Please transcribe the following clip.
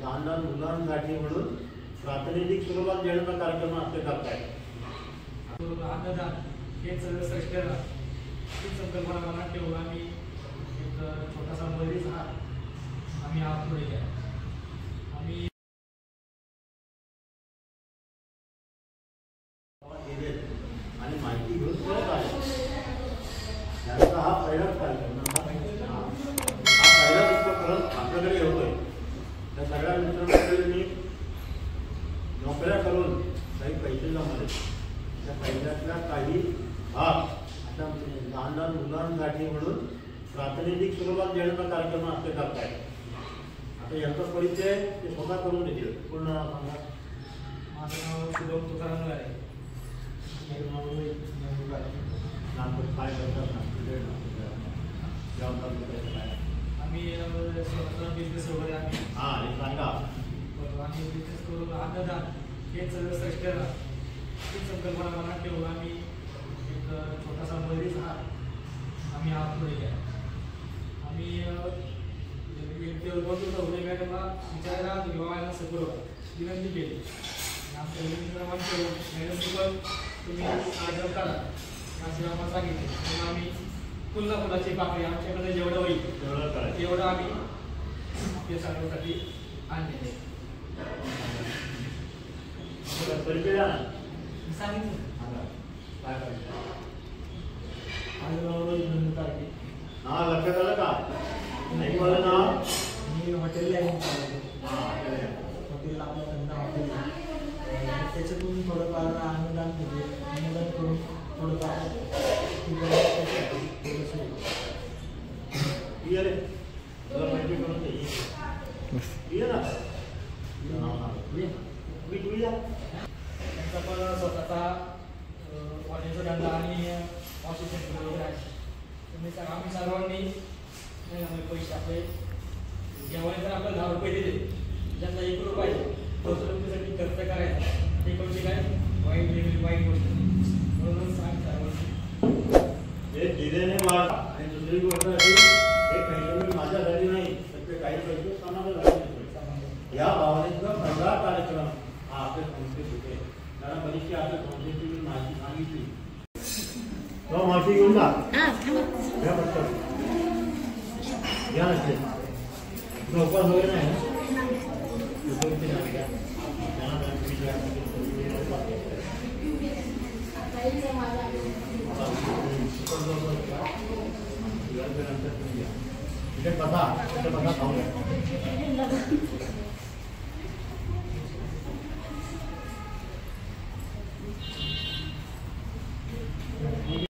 लहान लहान मुलांसाठी म्हणून प्रातिनिधिक स्वरूपात देण्याचा कार्यक्रम आपले करतायत. अन्नदान हेच श्रेष्ठ ही संकल्पना मनात ठेवून आम्ही एक छोटासा मरीच हात आम्ही पुढे घ्या. आम्ही आणि माहिती घेऊन परत आहे. त्यांचा हा पहिलाच कार्यक्रम हा पहिला उपक्रम आपल्याकडे येतोय. त्या सगळ्या मित्रांनी नोकऱ्या करून काही पैसे जमले. त्या पैशातल्या काही भाग आता लहान लहान मुलांसाठी म्हणून प्रातिनिधिक स्वरूपात देण्याचा कार्यक्रम आपले करतायत. आता यांचा परिचय ते स्वतः करून देतील. पूर्ण नाव सांगा. माझं नाव शुभम तुकाराम आहे. काय करतात आम्ही स्वतः बिझनेस वगैरे आम्ही हे सांगा. आम्ही बिझनेस करून अन्नदान हेच श्रेष्ठ ही संकल्पना मनात ठेवून आम्ही एक छोटासा मरीच हात आम्ही पुढे घ्या. आम्ही उदय मॅडमला विचारायला विभागाला सगळं विनंती केली. आमच्या विनंतीप्रमाणे करून मॅडमची पण तुम्ही आग्रह करा असे आम्हाला सांगितले. म्हणून आम्ही पुन्हा फुलाची पाकळी आमच्याकडे जेवढं होईल तेवढं आम्ही आपल्या सगळ्यांसाठी आणलेले सांगितलं. लक्षात आलं का? नाही मला नाव मी हॉटेलला हॉटेलला आपला धंदा हॉटेल त्याच्यातून थोडंफार अनुदान म्हणजे अनुदान करून थोडंफार त्यांचा पण स्वतःचा हॉटेलचा धंदा आणि ऑफिस वगैरे आहे. तुम्ही आम्ही सर्वांनी पैसे आपले जेव्हा जर आपल्याला 10 रुपये दिले ज्यांना 1 रुपया रोजगारीसाठी खर्च करायचा ते कोणती काय वाईट गोष्ट म्हणूनच आम्ही सर्वांनी दिलेने वाढ. आणि दुसरी गोष्ट अशी हे पैसे माझ्या घरी नाही तर ते काही पैसे समाजाला घालले. या भावनेचा पहिला कार्यक्रम हा आपल्या संस्थेत होते. कारण बरीचशी आपल्या संस्थेची मी माहिती सांगितली. माहिती घेऊन जा घ्या पटकन घ्या. नसते उपवास वगैरे नाही.